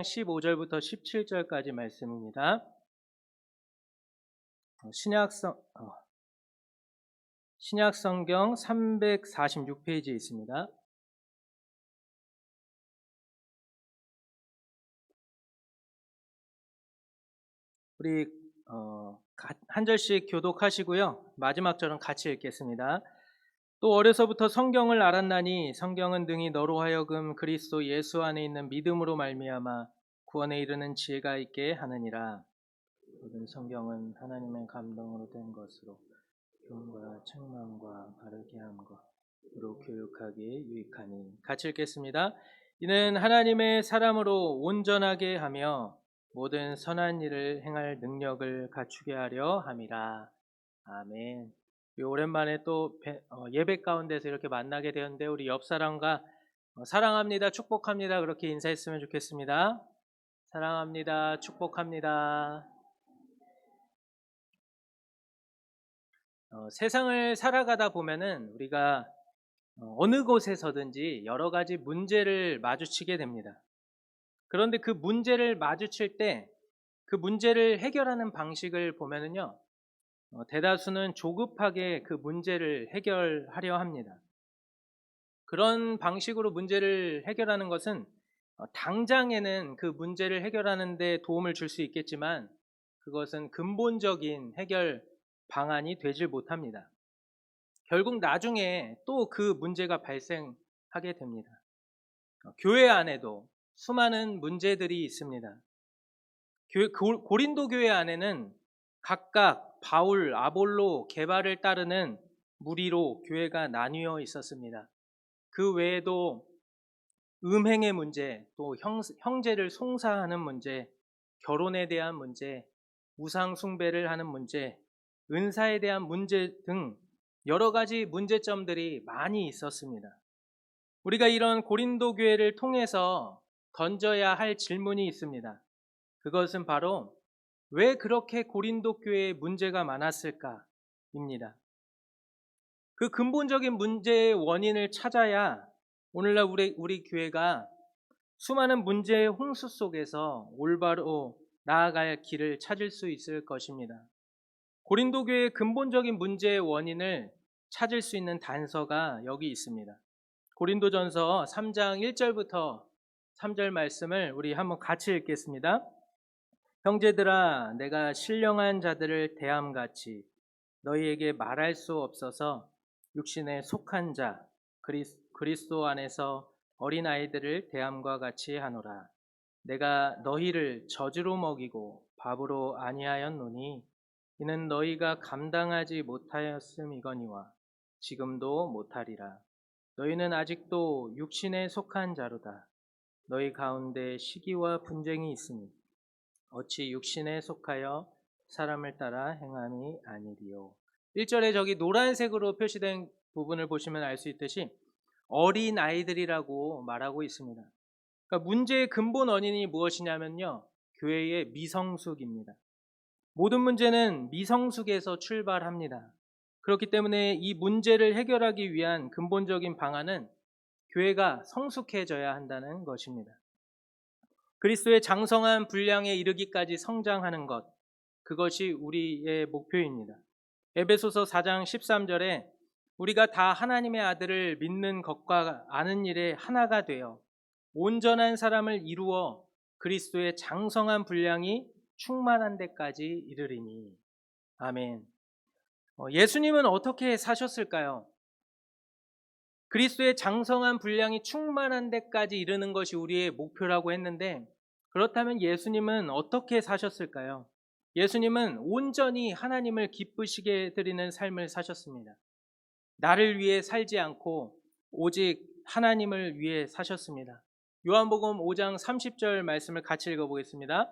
15절부터 17절까지 말씀입니다. 신약 성경 346페이지에 있습니다. 우리 한 절씩 교독하시고요. 마지막 절은 같이 읽겠습니다. 또 어려서부터 성경을 알았나니 성경은 등이 너로 하여금 그리스도 예수 안에 있는 믿음으로 말미암아 구원에 이르는 지혜가 있게 하느니라. 모든 성경은 하나님의 감동으로 된 것으로 교훈과 책망과 바르게 함으로 교육하기에 유익하니. 같이 읽겠습니다. 이는 하나님의 사람으로 온전하게 하며 모든 선한 일을 행할 능력을 갖추게 하려 함이라. 아멘. 오랜만에 또 예배 가운데서 이렇게 만나게 되었는데 우리 옆 사람과 사랑합니다, 축복합니다 그렇게 인사했으면 좋겠습니다. 사랑합니다, 축복합니다. 세상을 살아가다 보면은 우리가 어느 곳에서든지 여러 가지 문제를 마주치게 됩니다. 그런데 그 문제를 마주칠 때 그 문제를 해결하는 방식을 보면은요, 대다수는 조급하게 그 문제를 해결하려 합니다. 그런 방식으로 문제를 해결하는 것은 당장에는 그 문제를 해결하는 데 도움을 줄 수 있겠지만 그것은 근본적인 해결 방안이 되질 못합니다. 결국 나중에 또 그 문제가 발생하게 됩니다. 교회 안에도 수많은 문제들이 있습니다. 고린도 교회 안에는 각각 바울, 아볼로, 게바를 따르는 무리로 교회가 나뉘어 있었습니다. 그 외에도 음행의 문제, 또 형제를 송사하는 문제, 결혼에 대한 문제, 우상 숭배를 하는 문제, 은사에 대한 문제 등 여러 가지 문제점들이 많이 있었습니다. 우리가 이런 고린도 교회를 통해서 던져야 할 질문이 있습니다. 그것은 바로 왜 그렇게 고린도 교회에 문제가 많았을까입니다. 그 근본적인 문제의 원인을 찾아야 오늘날 우리 교회가 수많은 문제의 홍수 속에서 올바로 나아갈 길을 찾을 수 있을 것입니다. 고린도 교회의 근본적인 문제의 원인을 찾을 수 있는 단서가 여기 있습니다. 고린도전서 3장 1절부터 3절 말씀을 우리 한번 같이 읽겠습니다. 형제들아, 내가 신령한 자들을 대함같이 너희에게 말할 수 없어서 육신에 속한 자 그리스도 안에서 어린아이들을 대함과 같이 하노라. 내가 너희를 저주로 먹이고 밥으로 아니하였노니 이는 너희가 감당하지 못하였음이거니와 지금도 못하리라. 너희는 아직도 육신에 속한 자로다. 너희 가운데 시기와 분쟁이 있으니 어찌 육신에 속하여 사람을 따라 행함이 아니리요. 1절에 저기 노란색으로 표시된 부분을 보시면 알 수 있듯이 어린 아이들이라고 말하고 있습니다. 그러니까 문제의 근본 원인이 무엇이냐면요, 교회의 미성숙입니다. 모든 문제는 미성숙에서 출발합니다. 그렇기 때문에 이 문제를 해결하기 위한 근본적인 방안은 교회가 성숙해져야 한다는 것입니다. 그리스도의 장성한 분량에 이르기까지 성장하는 것, 그것이 우리의 목표입니다. 에베소서 4장 13절에 우리가 다 하나님의 아들을 믿는 것과 아는 일에 하나가 되어 온전한 사람을 이루어 그리스도의 장성한 분량이 충만한 데까지 이르리니. 아멘. 예수님은 어떻게 사셨을까요? 그리스도의 장성한 분량이 충만한 데까지 이르는 것이 우리의 목표라고 했는데, 그렇다면 예수님은 어떻게 사셨을까요? 예수님은 온전히 하나님을 기쁘시게 드리는 삶을 사셨습니다. 나를 위해 살지 않고 오직 하나님을 위해 사셨습니다. 요한복음 5장 30절 말씀을 같이 읽어보겠습니다.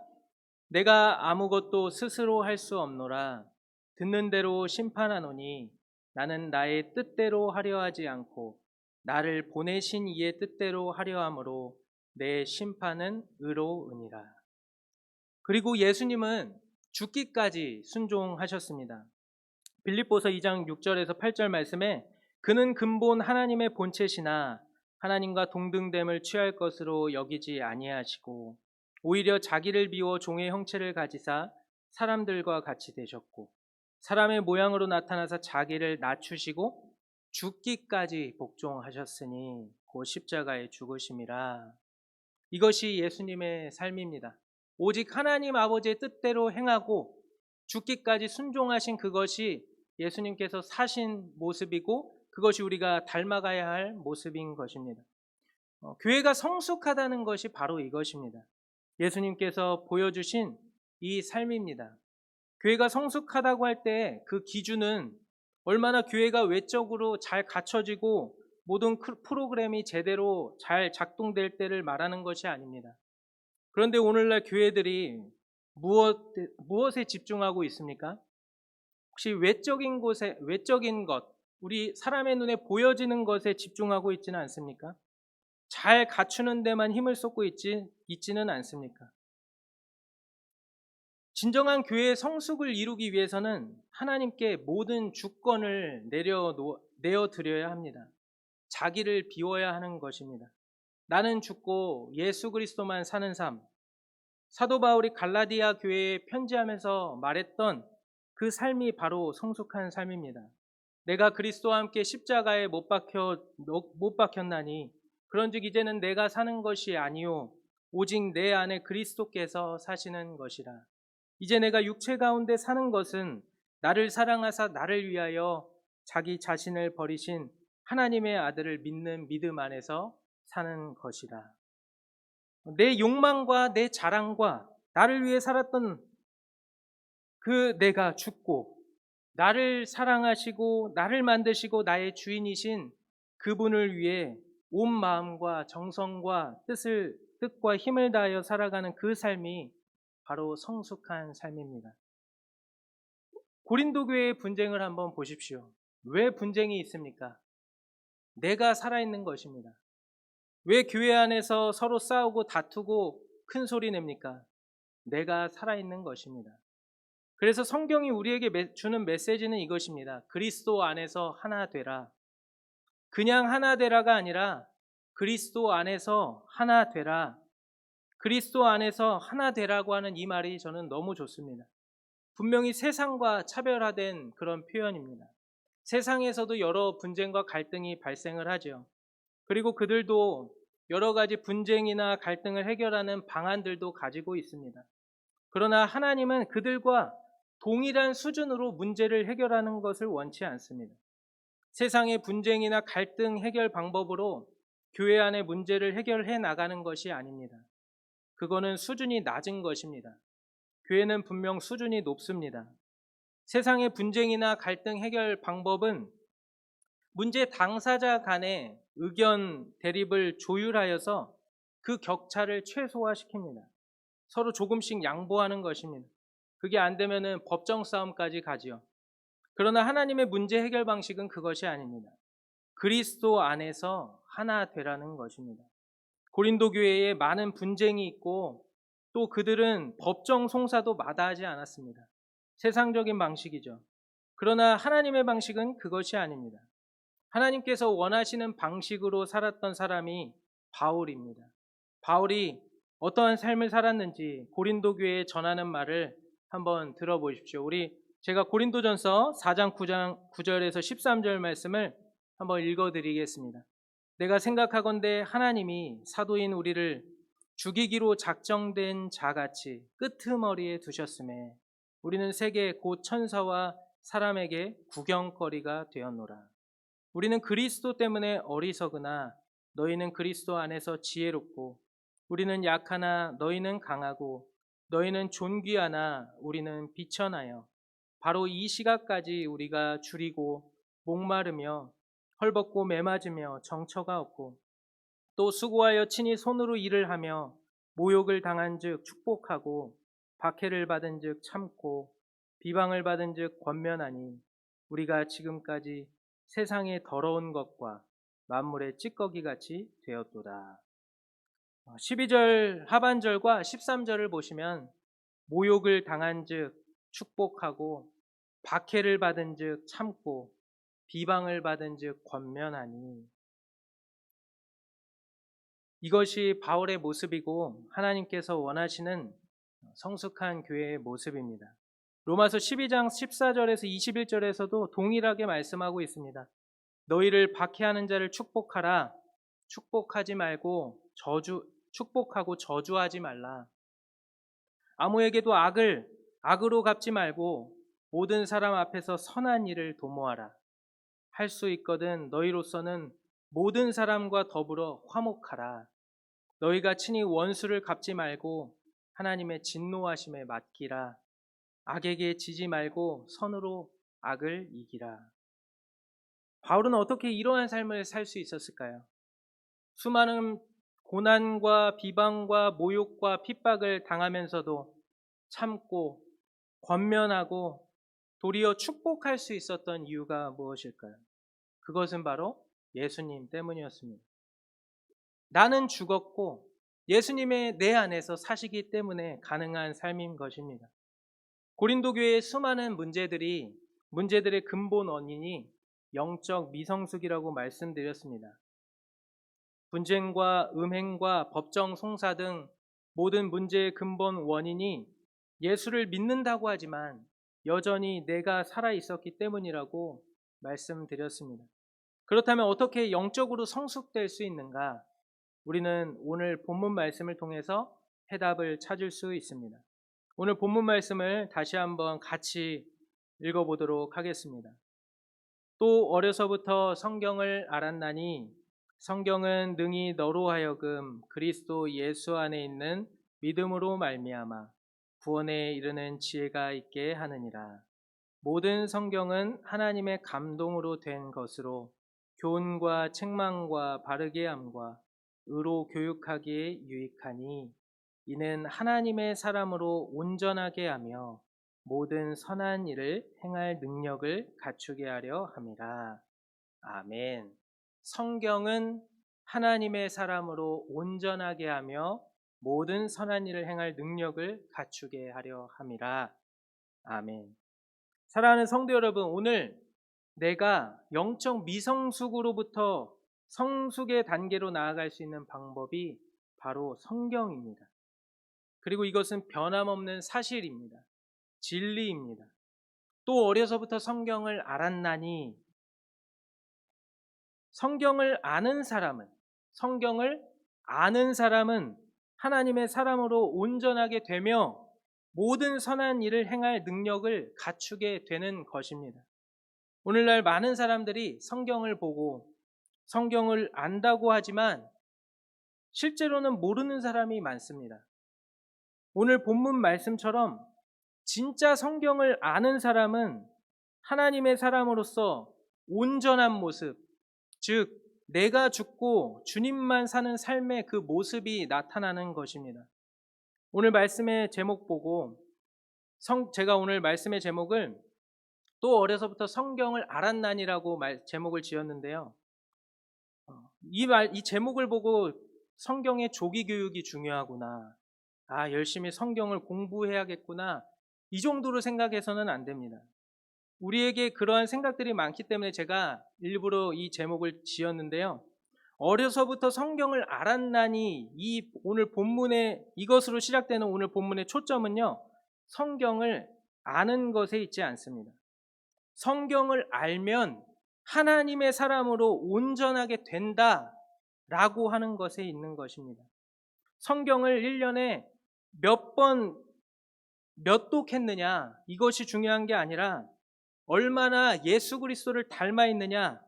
내가 아무것도 스스로 할 수 없노라. 듣는 대로 심판하노니 나는 나의 뜻대로 하려 하지 않고 나를 보내신 이의 뜻대로 하려 함으로 내 심판은 의로우니라. 그리고 예수님은 죽기까지 순종하셨습니다. 빌립보서 2장 6절에서 8절 말씀에 그는 근본 하나님의 본체시나 하나님과 동등됨을 취할 것으로 여기지 아니하시고 오히려 자기를 비워 종의 형체를 가지사 사람들과 같이 되셨고 사람의 모양으로 나타나사 자기를 낮추시고 죽기까지 복종하셨으니 곧 십자가에 죽으심이라. 이것이 예수님의 삶입니다. 오직 하나님 아버지의 뜻대로 행하고 죽기까지 순종하신 그것이 예수님께서 사신 모습이고 그것이 우리가 닮아가야 할 모습인 것입니다. 교회가 성숙하다는 것이 바로 이것입니다. 예수님께서 보여주신 이 삶입니다. 교회가 성숙하다고 할 때 그 기준은 얼마나 교회가 외적으로 잘 갖춰지고 모든 프로그램이 제대로 잘 작동될 때를 말하는 것이 아닙니다. 그런데 오늘날 교회들이 무엇에 집중하고 있습니까? 혹시 외적인 것, 우리 사람의 눈에 보여지는 것에 집중하고 있지는 않습니까? 잘 갖추는 데만 힘을 쏟고 있지는 않습니까? 진정한 교회의 성숙을 이루기 위해서는 하나님께 모든 주권을 내어드려야 합니다. 자기를 비워야 하는 것입니다. 나는 죽고 예수 그리스도만 사는 삶. 사도 바울이 갈라디아 교회에 편지하면서 말했던 그 삶이 바로 성숙한 삶입니다. 내가 그리스도와 함께 십자가에 못 박혔나니 그런즉 이제는 내가 사는 것이 아니요 오직 내 안에 그리스도께서 사시는 것이라. 이제 내가 육체 가운데 사는 것은 나를 사랑하사 나를 위하여 자기 자신을 버리신 하나님의 아들을 믿는 믿음 안에서 사는 것이라. 내 욕망과 내 자랑과 나를 위해 살았던 그 내가 죽고 나를 사랑하시고 나를 만드시고 나의 주인이신 그분을 위해 온 마음과 정성과 뜻과 힘을 다하여 살아가는 그 삶이 바로 성숙한 삶입니다. 고린도 교회의 분쟁을 한번 보십시오. 왜 분쟁이 있습니까? 내가 살아있는 것입니다. 왜 교회 안에서 서로 싸우고 다투고 큰 소리 냅니까? 내가 살아있는 것입니다. 그래서 성경이 우리에게 주는 메시지는 이것입니다. 그리스도 안에서 하나 되라. 그냥 하나 되라가 아니라 그리스도 안에서 하나 되라. 그리스도 안에서 하나 되라고 하는 이 말이 저는 너무 좋습니다. 분명히 세상과 차별화된 그런 표현입니다. 세상에서도 여러 분쟁과 갈등이 발생을 하죠. 그리고 그들도 여러 가지 분쟁이나 갈등을 해결하는 방안들도 가지고 있습니다. 그러나 하나님은 그들과 동일한 수준으로 문제를 해결하는 것을 원치 않습니다. 세상의 분쟁이나 갈등 해결 방법으로 교회 안의 문제를 해결해 나가는 것이 아닙니다. 그거는 수준이 낮은 것입니다. 교회는 분명 수준이 높습니다. 세상의 분쟁이나 갈등 해결 방법은 문제 당사자 간의 의견 대립을 조율하여서 그 격차를 최소화시킵니다. 서로 조금씩 양보하는 것입니다. 그게 안 되면은 법정 싸움까지 가지요. 그러나 하나님의 문제 해결 방식은 그것이 아닙니다. 그리스도 안에서 하나 되라는 것입니다. 고린도 교회에 많은 분쟁이 있고 또 그들은 법정 송사도 마다하지 않았습니다. 세상적인 방식이죠. 그러나 하나님의 방식은 그것이 아닙니다. 하나님께서 원하시는 방식으로 살았던 사람이 바울입니다. 바울이 어떠한 삶을 살았는지 고린도 교회에 전하는 말을 한번 들어보십시오. 제가 고린도전서 4장 9절에서 13절 말씀을 한번 읽어드리겠습니다. 내가 생각하건대 하나님이 사도인 우리를 죽이기로 작정된 자같이 끄트머리에 두셨음에 우리는 세계 곧 천사와 사람에게 구경거리가 되었노라. 우리는 그리스도 때문에 어리석으나 너희는 그리스도 안에서 지혜롭고 우리는 약하나 너희는 강하고 너희는 존귀하나 우리는 비천하여 바로 이 시각까지 우리가 줄이고 목마르며 헐벗고 매맞으며 정처가 없고 또 수고하여 친히 손으로 일을 하며 모욕을 당한즉 축복하고 박해를 받은즉 참고 비방을 받은즉 권면하니 우리가 지금까지 세상의 더러운 것과 만물의 찌꺼기 같이 되었도다. 12절 하반절과 13절을 보시면 모욕을 당한즉 축복하고 박해를 받은즉 참고 비방을 받은즉 권면하니 이것이 바울의 모습이고 하나님께서 원하시는 성숙한 교회의 모습입니다. 로마서 12장 14절에서 21절에서도 동일하게 말씀하고 있습니다. 너희를 박해하는 자를 축복하라. 축복하지 말고 축복하고 저주하지 말라. 아무에게도 악으로 갚지 말고 모든 사람 앞에서 선한 일을 도모하라. 할 수 있거든 너희로서는 모든 사람과 더불어 화목하라. 너희가 친히 원수를 갚지 말고 하나님의 진노하심에 맡기라. 악에게 지지 말고 선으로 악을 이기라. 바울은 어떻게 이러한 삶을 살 수 있었을까요? 수많은 고난과 비방과 모욕과 핍박을 당하면서도 참고 권면하고 도리어 축복할 수 있었던 이유가 무엇일까요? 그것은 바로 예수님 때문이었습니다. 나는 죽었고 예수님의 내 안에서 사시기 때문에 가능한 삶인 것입니다. 고린도 교회의 수많은 문제들의 근본 원인이 영적 미성숙이라고 말씀드렸습니다. 분쟁과 음행과 법정 송사 등 모든 문제의 근본 원인이 예수를 믿는다고 하지만 여전히 내가 살아 있었기 때문이라고 말씀드렸습니다. 그렇다면 어떻게 영적으로 성숙될 수 있는가? 우리는 오늘 본문 말씀을 통해서 해답을 찾을 수 있습니다. 오늘 본문 말씀을 다시 한번 같이 읽어보도록 하겠습니다. 또 어려서부터 성경을 알았나니 성경은 능히 너로 하여금 그리스도 예수 안에 있는 믿음으로 말미암아 구원에 이르는 지혜가 있게 하느니라. 모든 성경은 하나님의 감동으로 된 것으로 교훈과 책망과 바르게 함과 의로 교육하기에 유익하니 이는 하나님의 사람으로 온전하게 하며 모든 선한 일을 행할 능력을 갖추게 하려 함이라. 아멘. 성경은 하나님의 사람으로 온전하게 하며 모든 선한 일을 행할 능력을 갖추게 하려 함이라. 아멘. 사랑하는 성도 여러분, 오늘 내가 영적 미성숙으로부터 성숙의 단계로 나아갈 수 있는 방법이 바로 성경입니다. 그리고 이것은 변함없는 사실입니다. 진리입니다. 또 어려서부터 성경을 알았나니 성경을 아는 사람은 하나님의 사람으로 온전하게 되며 모든 선한 일을 행할 능력을 갖추게 되는 것입니다. 오늘날 많은 사람들이 성경을 보고 성경을 안다고 하지만 실제로는 모르는 사람이 많습니다. 오늘 본문 말씀처럼 진짜 성경을 아는 사람은 하나님의 사람으로서 온전한 모습, 즉 내가 죽고 주님만 사는 삶의 그 모습이 나타나는 것입니다. 오늘 말씀의 제목 보고 제가 오늘 말씀의 제목을 또 어려서부터 성경을 알았나니라고 제목을 지었는데요. 이 제목을 보고 성경의 조기 교육이 중요하구나. 열심히 성경을 공부해야겠구나. 이 정도로 생각해서는 안 됩니다. 우리에게 그러한 생각들이 많기 때문에 제가 일부러 이 제목을 지었는데요. 어려서부터 성경을 알았나니 오늘 본문의 이것으로 시작되는 오늘 본문의 초점은요. 성경을 아는 것에 있지 않습니다. 성경을 알면 하나님의 사람으로 온전하게 된다라고 하는 것에 있는 것입니다. 성경을 1년에 몇 독했느냐 이것이 중요한 게 아니라 얼마나 예수 그리스도를 닮아 있느냐,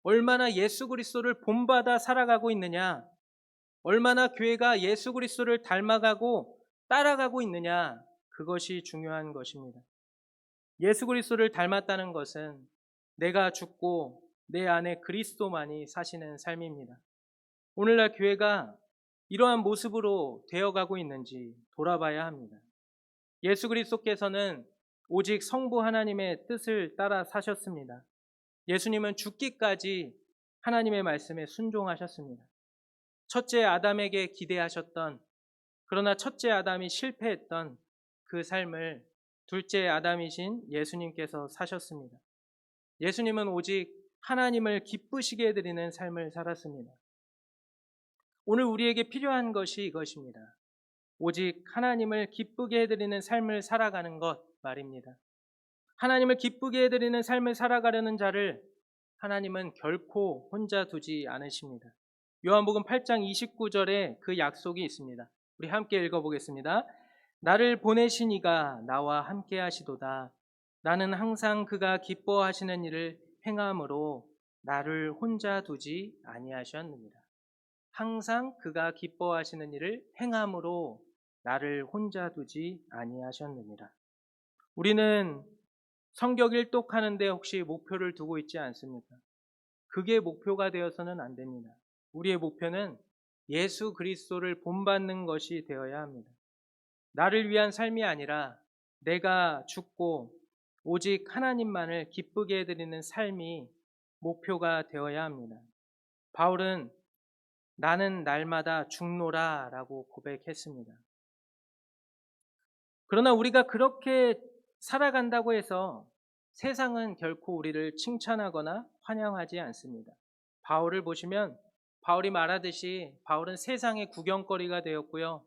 얼마나 예수 그리스도를 본받아 살아가고 있느냐, 얼마나 교회가 예수 그리스도를 닮아가고 따라가고 있느냐, 그것이 중요한 것입니다. 예수 그리스도를 닮았다는 것은 내가 죽고 내 안에 그리스도만이 사시는 삶입니다. 오늘날 교회가 이러한 모습으로 되어가고 있는지 돌아봐야 합니다. 예수 그리스도께서는 오직 성부 하나님의 뜻을 따라 사셨습니다. 예수님은 죽기까지 하나님의 말씀에 순종하셨습니다. 첫째 아담에게 기대하셨던, 그러나 첫째 아담이 실패했던 그 삶을 둘째 아담이신 예수님께서 사셨습니다. 예수님은 오직 하나님을 기쁘시게 해드리는 삶을 살았습니다. 오늘 우리에게 필요한 것이 이것입니다. 오직 하나님을 기쁘게 해드리는 삶을 살아가는 것 말입니다. 하나님을 기쁘게 해드리는 삶을 살아가려는 자를 하나님은 결코 혼자 두지 않으십니다. 요한복음 8장 29절에 그 약속이 있습니다. 우리 함께 읽어보겠습니다. 나를 보내신 이가 나와 함께 하시도다. 나는 항상 그가 기뻐하시는 일을 행함으로 나를 혼자 두지 아니하셨느니라. 항상 그가 기뻐하시는 일을 행함으로 나를 혼자 두지 아니하셨느니라. 우리는 성경 일독하는데 혹시 목표를 두고 있지 않습니까? 그게 목표가 되어서는 안 됩니다. 우리의 목표는 예수 그리스도를 본받는 것이 되어야 합니다. 나를 위한 삶이 아니라 내가 죽고 오직 하나님만을 기쁘게 해드리는 삶이 목표가 되어야 합니다. 바울은 나는 날마다 죽노라 라고 고백했습니다. 그러나 우리가 그렇게 살아간다고 해서 세상은 결코 우리를 칭찬하거나 환영하지 않습니다. 바울을 보시면 바울이 말하듯이 바울은 세상의 구경거리가 되었고요.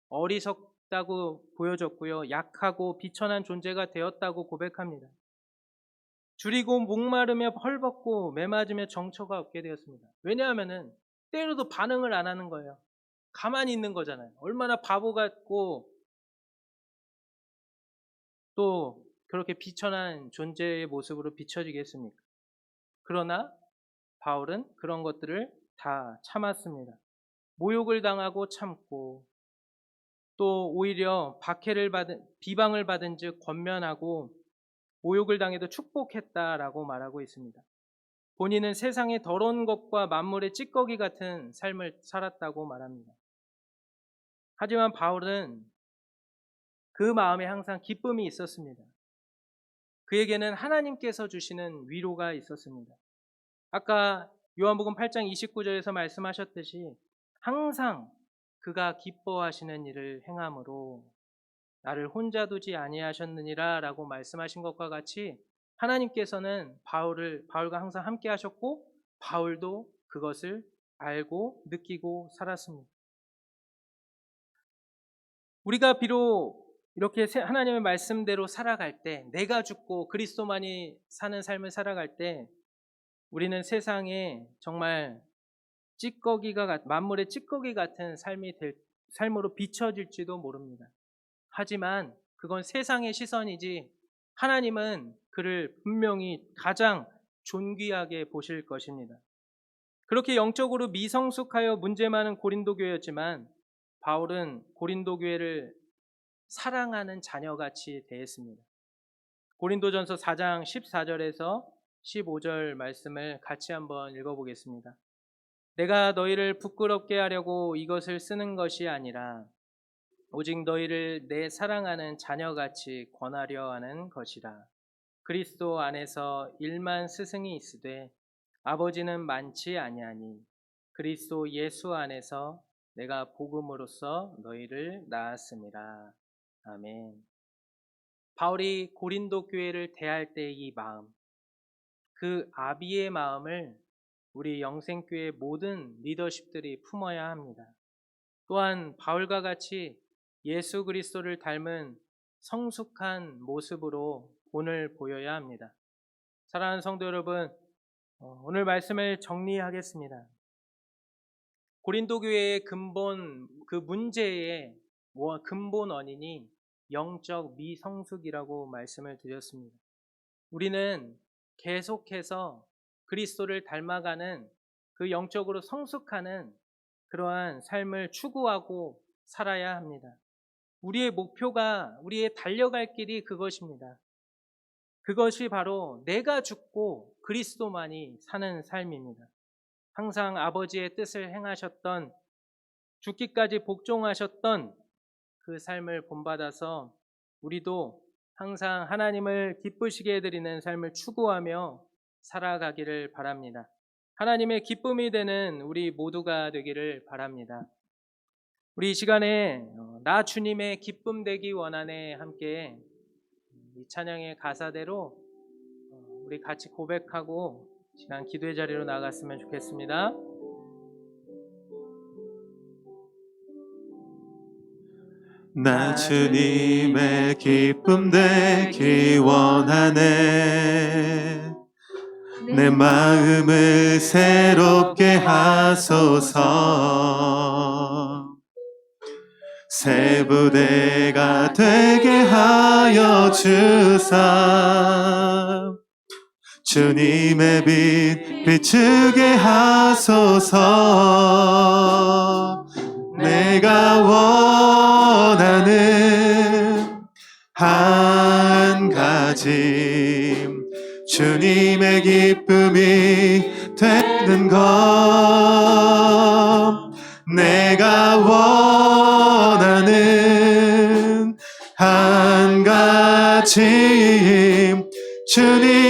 어리석다고 보여졌고요. 약하고 비천한 존재가 되었다고 고백합니다. 줄이고 목마르며 헐벗고 매맞으며 정처가 없게 되었습니다. 왜냐하면은 때로도 반응을 안 하는 거예요. 가만히 있는 거잖아요. 얼마나 바보 같고 또 그렇게 비천한 존재의 모습으로 비춰지겠습니까? 그러나 바울은 그런 것들을 다 참았습니다. 모욕을 당하고 참고 또 오히려 비방을 받은 즉 권면하고 모욕을 당해도 축복했다라고 말하고 있습니다. 본인은 세상의 더러운 것과 만물의 찌꺼기 같은 삶을 살았다고 말합니다. 하지만 바울은 그 마음에 항상 기쁨이 있었습니다. 그에게는 하나님께서 주시는 위로가 있었습니다. 아까 요한복음 8장 29절에서 말씀하셨듯이 항상 그가 기뻐하시는 일을 행함으로 나를 혼자 두지 아니하셨느니라 라고 말씀하신 것과 같이 하나님께서는 바울과 항상 함께 하셨고 바울도 그것을 알고 느끼고 살았습니다. 우리가 비록 이렇게 하나님의 말씀대로 살아갈 때 내가 죽고 그리스도만이 사는 삶을 살아갈 때 우리는 세상에 정말 만물의 찌꺼기 같은 삶으로 비춰질지도 모릅니다. 하지만 그건 세상의 시선이지 하나님은 그를 분명히 가장 존귀하게 보실 것입니다. 그렇게 영적으로 미성숙하여 문제 많은 고린도 교회였지만 바울은 고린도 교회를 사랑하는 자녀같이 대했습니다. 고린도전서 4장 14절에서 15절 말씀을 같이 한번 읽어보겠습니다. 내가 너희를 부끄럽게 하려고 이것을 쓰는 것이 아니라 오직 너희를 내 사랑하는 자녀같이 권하려 하는 것이라. 그리스도 안에서 일만 스승이 있으되 아버지는 많지 아니하니 그리스도 예수 안에서 내가 복음으로써 너희를 낳았습니다. 아멘. 바울이 고린도 교회를 대할 때의 이 마음, 그 아비의 마음을 우리 영생교회 모든 리더십들이 품어야 합니다. 또한 바울과 같이 예수 그리스도를 닮은 성숙한 모습으로 본을 보여야 합니다. 사랑하는 성도 여러분, 오늘 말씀을 정리하겠습니다. 고린도 교회의 그 문제의 근본 원인이 영적 미성숙이라고 말씀을 드렸습니다. 우리는 계속해서 그리스도를 닮아가는 그 영적으로 성숙하는 그러한 삶을 추구하고 살아야 합니다. 우리의 목표가, 우리의 달려갈 길이 그것입니다. 그것이 바로 내가 죽고 그리스도만이 사는 삶입니다. 항상 아버지의 뜻을 행하셨던, 죽기까지 복종하셨던 그 삶을 본받아서 우리도 항상 하나님을 기쁘시게 해드리는 삶을 추구하며 살아가기를 바랍니다. 하나님의 기쁨이 되는 우리 모두가 되기를 바랍니다. 우리 이 시간에 나 주님의 기쁨 되기 원하네 함께 이 찬양의 가사대로 우리 같이 고백하고 지난 기도의 자리로 나갔으면 좋겠습니다. 나 주님의 기쁨 되기 원하네. 내 마음을 새롭게 하소서. 새 부대가 되게 하여 주사 주님의 빛 비추게 하소서. 내가 원하는 한 가지 주님의 기쁨이 되는 것. 내가 원하는 한 가지 주님